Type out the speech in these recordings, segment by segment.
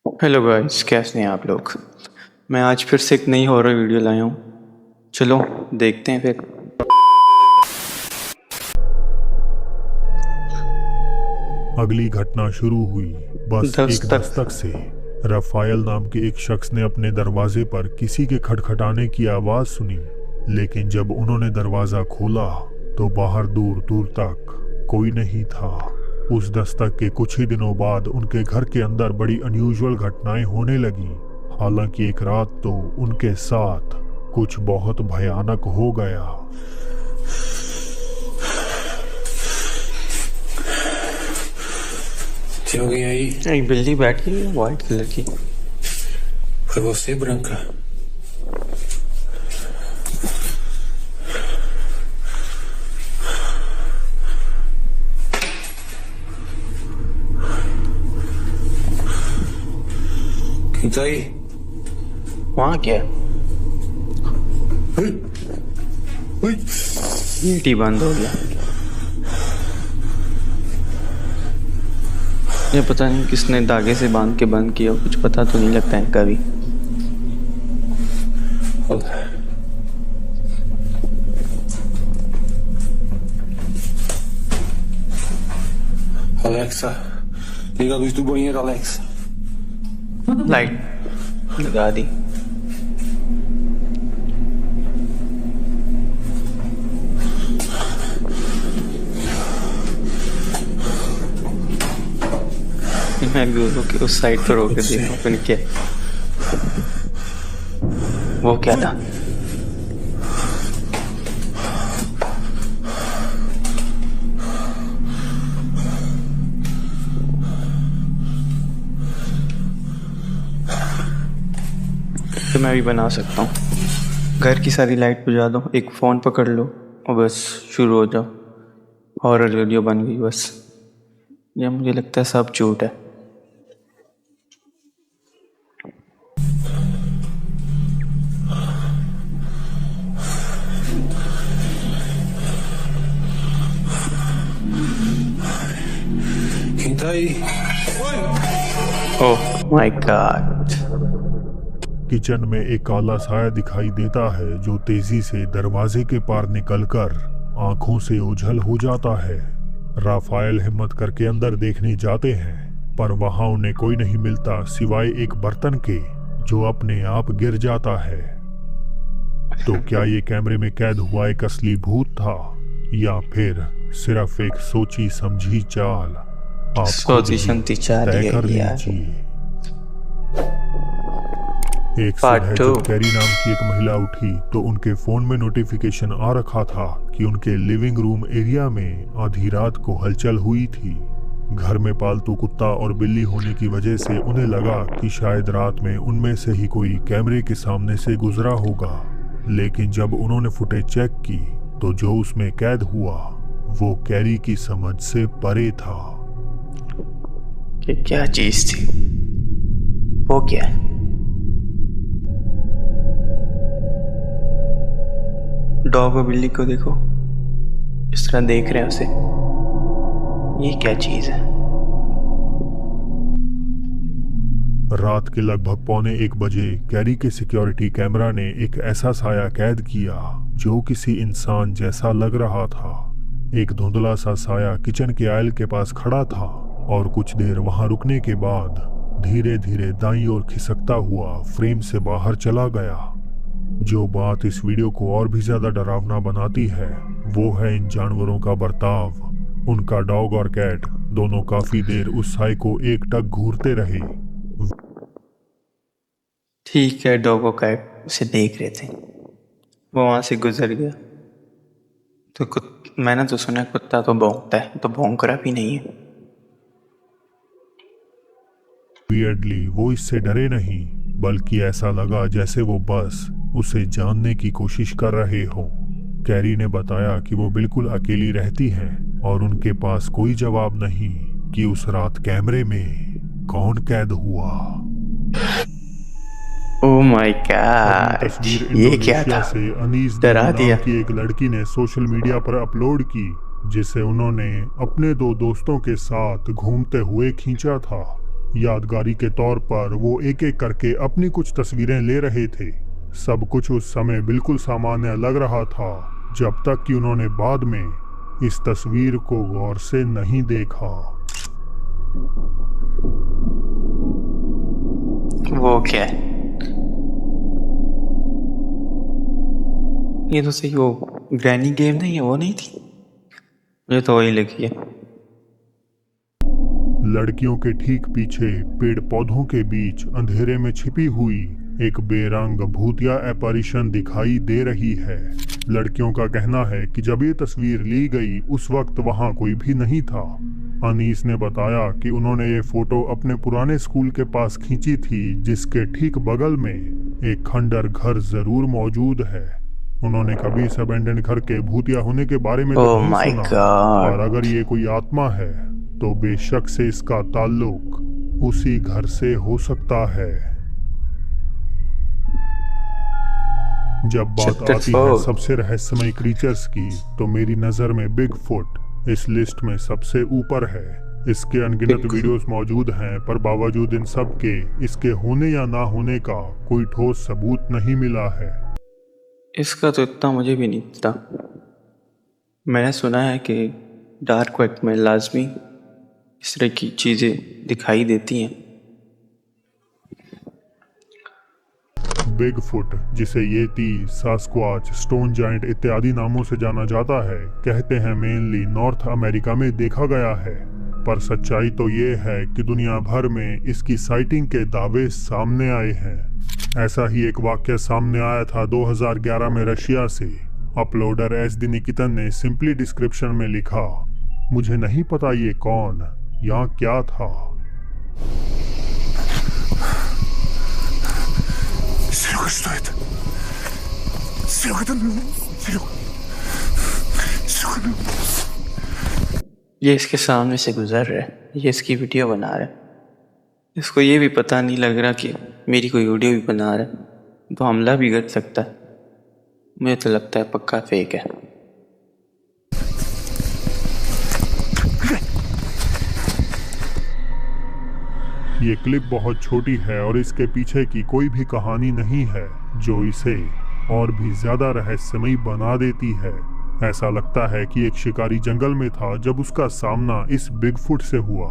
Hello guys, कैसे हैं आप लोग। मैं आज फिर से एक नई हॉरर वीडियो लाया हूँ। चलो देखते हैं फिर। अगली घटना शुरू हुई बस एक दस्तक। दस्तक से। रफायल नाम के एक शख्स ने अपने दरवाजे पर किसी के खटखटाने की आवाज सुनी, लेकिन जब उन्होंने दरवाजा खोला तो बाहर दूर दूर तक कोई नहीं था। उस दस्तक के कुछ ही दिनों बाद उनके घर के अंदर बड़ी अनयूजुअल घटनाएं होने लगी। हालांकि एक रात तो उनके साथ कुछ बहुत भयानक हो गया। हो गया ये एक बिल्ली बैठी है वाइट कलर की। Fue você, Branca? Quem tá aí? वहाँ क्या है? Ui! Ui! गेट ही बंद हो गया। ये पता नहीं किसने धागे से बांध के बंद किया, कुछ पता तो नहीं लगता है कभी। Alexa, liga a luz do banheiro, Alexa. Light लगा दी। मैं गुरु के उस साइड पर होकर देखा अपन क्या वो क्या था। तो मैं भी बना सकता हूँ। घर की सारी लाइट बुझा दो, एक फ़ोन पकड़ लो और बस शुरू हो जाओ। हॉरर वीडियो बन गई बस। ये मुझे लगता है सब झूठ है। Quem tá aí? Oh my God. Kitchen में एक काला साया दिखाई देता है जो तेजी से दरवाजे के पार निकलकर आंखों से ओझल हो जाता है। राफायल हिम्मत करके अंदर देखने जाते हैं, पर वहां उन्हें कोई नहीं मिलता सिवाय एक बर्तन के जो अपने आप गिर जाता है। तो क्या ये कैमरे में कैद हुआ एक असली भूत था या फिर सिर्फ एक सोची समझी चाल? आप सोची समझी चाल तय ही कर है यार। लीजिए। एक Part सुबह two। जब कैरी नाम की एक महिला उठी तो उनके फोन में नोटिफिकेशन आ रखा था कि उनके लिविंग रूम एरिया में आधी रात को हलचल हुई थी। घर में पालतू कुत्ता और बिल्ली होने की वजह से उन्हें लगा कि शायद रात में उनमें से ही कोई कैमरे के सामने से गुजरा होगा। लेकिन जब उन्होंने फुटेज चेक की तो जो उसमें कैद हुआ वो कैरी की समझ से परे था। ये क्या चीज थी? वो क्या? डॉग और बिल्ली को देखो, इस तरह देख रहे हैं उसे। ये क्या चीज है? रात के लगभग 1:15 कैरी के सिक्योरिटी कैमरा ने एक ऐसा साया कैद किया जो किसी इंसान जैसा लग रहा था। एक धुंधला सा साया किचन के आयल के पास खड़ा था और कुछ देर वहां रुकने के बाद धीरे धीरे दाईं ओर खिसकता हुआ फ्रेम से बाहर चला गया। जो बात इस वीडियो को और भी ज्यादा डरावना बनाती है वो है इन जानवरों का बर्ताव। उनका डॉग और कैट दोनों काफी देर उस साए को एकटक घूरते रहे। ठीक है, डॉग और कैट उसे देख रहे थे, वो वहां से गुजर गया। तो मैंने तो सुना कुत्ता तो भौंकता है, तो भौंक रहा भी नहीं है। वियर्डली वो इससे डरे नहीं, बल्कि ऐसा लगा जैसे वो बस उसे जानने की कोशिश कर रहे हो। कैरी ने बताया कि वो बिल्कुल अकेली रहती हैं और उनके पास कोई जवाब नहीं कि उस रात कैमरे में कौन कैद हुआ। ओह माय अगली गॉड, तस्वीर ये क्या इंडोनेशिया था? से अनीस डरा नाम दिया। की एक लड़की ने सोशल मीडिया पर अपलोड की, जिसे उन्होंने अपने 2 दोस्तों के साथ घूमते हुए खींचा था। यादगारी के तौर पर वो एक एक करके अपनी कुछ तस्वीरें ले रहे थे। सब कुछ उस समय बिल्कुल सामान्य लग रहा था, जब तक कि उन्होंने बाद में इस तस्वीर को गौर से नहीं देखा। वो क्या है? ये तो सही वो ग्रैनी गेम नहीं है, वो नहीं थी? मुझे तो वही लगी है। लड़कियों के ठीक पीछे पेड़ पौधों के बीच अंधेरे में छिपी हुई एक बेरंग भूतिया एपarition दिखाई दे रही है। लड़कियों का कहना है कि जब ये तस्वीर ली गई उस वक्त वहां कोई भी नहीं था। अनीस ने बताया कि उन्होंने ये फोटो अपने पुराने स्कूल के पास खींची थी, जिसके ठीक बगल में एक खंडर घर जरूर मौजूद है। उन्होंने कभी इस अबेंडन घर के भूतिया होने के बारे में तो Oh नहीं my सुना, God. और अगर ये कोई आत्मा है तो बेशक से इसका ताल्लुक उसी घर से हो सकता है। जब बात Chapter आती है 4. सबसे रहस्यमय क्रीचर्स की, तो मेरी नजर में बिग फुट इस लिस्ट में सबसे ऊपर है। इसके अनगिनत Bigfoot. वीडियोस मौजूद हैं, पर बावजूद इन सब के इसके होने या ना होने का कोई ठोस सबूत नहीं मिला है। इसका तो इतना मुझे भी नहीं पता। मैंने सुना है कि डार्क वेब में लाजमी इस तरह की चीज़ें दिखाई देती हैं। बिग फुट, जिसे येती, सास्क्वाच, स्टोन जाइंट इत्यादि नामों से जाना जाता है, कहते हैं मेनली नॉर्थ अमेरिका में देखा गया है। पर सच्चाई तो ये है कि दुनिया भर में इसकी साइटिंग के दावे सामने आए हैं। ऐसा ही एक वाक्य सामने आया था 2011 में रशिया से। अपलोडर SD निकितन ने सिंपली डिस्क्रिप्शन में लिखा, मुझे नहीं पता ये कौन या क्या था। Серега, что это? Серега, Серега. ये इसके सामने से गुजर रहा है, ये इसकी वीडियो बना रहा है। इसको ये भी पता नहीं लग रहा कि मेरी कोई वीडियो भी बना रहा है, तो हमला भी कर सकता है। मुझे तो लगता है पक्का फेक है। ये क्लिप बहुत छोटी है और इसके पीछे की कोई भी कहानी नहीं है, जो इसे और भी ज्यादा रहस्यमयी बना देती है। ऐसा लगता है कि एक शिकारी जंगल में था जब उसका सामना इस बिगफुट से हुआ।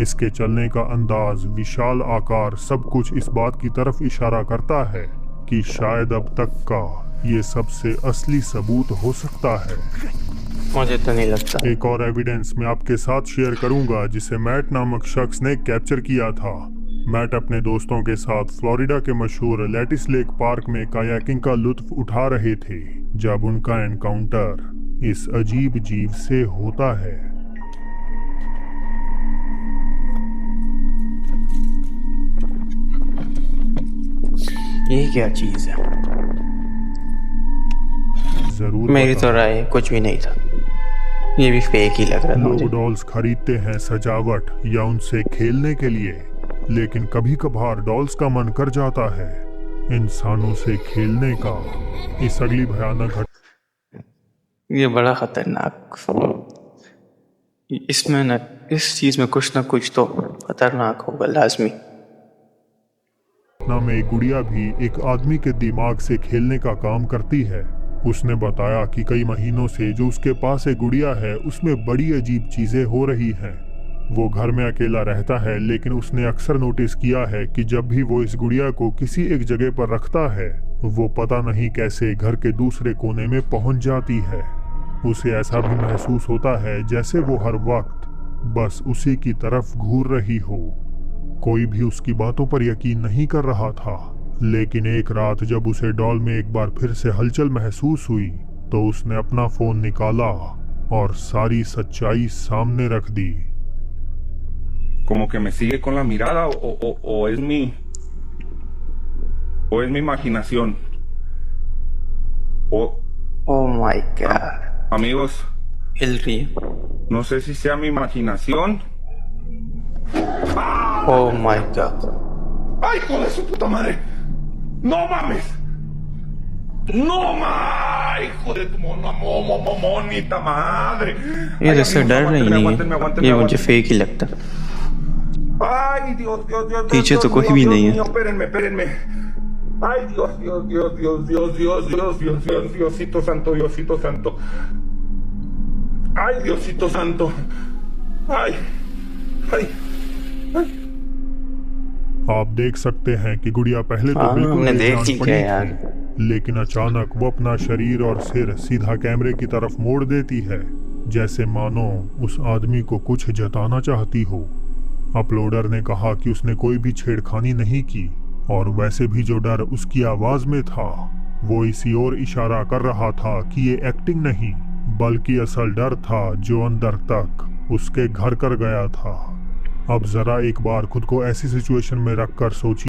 इसके चलने का अंदाज, विशाल आकार, सब कुछ इस बात की तरफ इशारा करता है कि शायद अब तक का ये सबसे असली सबूत हो सकता है। मुझे तो नहीं लगता। एक और एविडेंस मैं आपके साथ शेयर करूंगा, जिसे मैट नामक शख्स ने कैप्चर किया था। मैट अपने दोस्तों के साथ फ्लोरिडा के मशहूर लैटिस लेक पार्क में कायाकिंग का लुत्फ उठा रहे थे, जब उनका एनकाउंटर इस अजीब जीव से होता है। ये क्या चीज है? जरूर मेरी बता। तो राय कुछ भी नहीं था, ये भी फेक ही लग रहा था मुझे। लोग डॉल्स खरीदते हैं सजावट या उनसे खेलने के लिए, लेकिन कभी कभार डॉल्स का मन कर जाता है इंसानों से खेलने का। इस अगली भयानक ये बड़ा खतरनाक, इसमें न इस चीज में कुछ ना कुछ तो खतरनाक होगा लाजमी। घटना में एक गुड़िया भी एक आदमी के दिमाग से खेलने का काम करती है। उसने बताया कि कई महीनों से जो उसके पास एक गुड़िया है, उसमें बड़ी अजीब चीजें हो रही हैं। वो घर में अकेला रहता है, लेकिन उसने अक्सर नोटिस किया है कि जब भी वो इस गुड़िया को किसी एक जगह पर रखता है, वो पता नहीं कैसे घर के दूसरे कोने में पहुंच जाती है। उसे ऐसा भी महसूस होता है जैसे वो हर वक्त बस उसी की तरफ घूर रही हो। कोई भी उसकी बातों पर यकीन नहीं कर रहा था, लेकिन एक रात जब उसे डॉल में एक बार फिर से हलचल महसूस हुई, तो उसने अपना फोन निकाला और सारी सच्चाई सामने रख दी। Como que me sigue con la mirada o es mi imaginación. Oh my God, Amigos, हिल रही है। no sé si sea mi imaginación. Oh my God, ¡Ay, hijo de su puta madre! ¡No mames! ¡No mames! ¡Hijo de tu monita madre! ये Ay, जैसे amigos, डर रही नहीं aguántenme, है, aguántenme, ये मुझे aguántenme. फेक ही लगता। Ay, Dios, Dios, Dios, Dios, पीछे तो Dios कोई mío, भी Dios नहीं है। mío, espérenme, espérenme. Ay, Dios, Dios, Dios, Dios, Dios, Dios, Dios, Dios, Dios, Diosito santo, Diosito santo. Ay, Diosito santo. Ay, ay, ay. आप देख सकते हैं कि गुड़िया पहले तो हाँ, बिल्कुल हमने देख बेजान ही पड़ी लिया यार। थी, लेकिन अचानक वो अपना शरीर और सिर सीधा कैमरे की तरफ मोड़ देती है, जैसे मानो उस आदमी को कुछ जताना चाहती हो। अपलोडर ने कहा कि उसने कोई भी छेड़खानी नहीं की, और वैसे भी जो डर उसकी आवाज में था वो इसी ओर इशारा कर रहा था कि ये एक्टिंग नहीं बल्कि असल डर था जो अंदर तक उसके घर कर गया था। अब जरा एक बार खुद को ऐसी सिचुएशन में रखकर सोचिए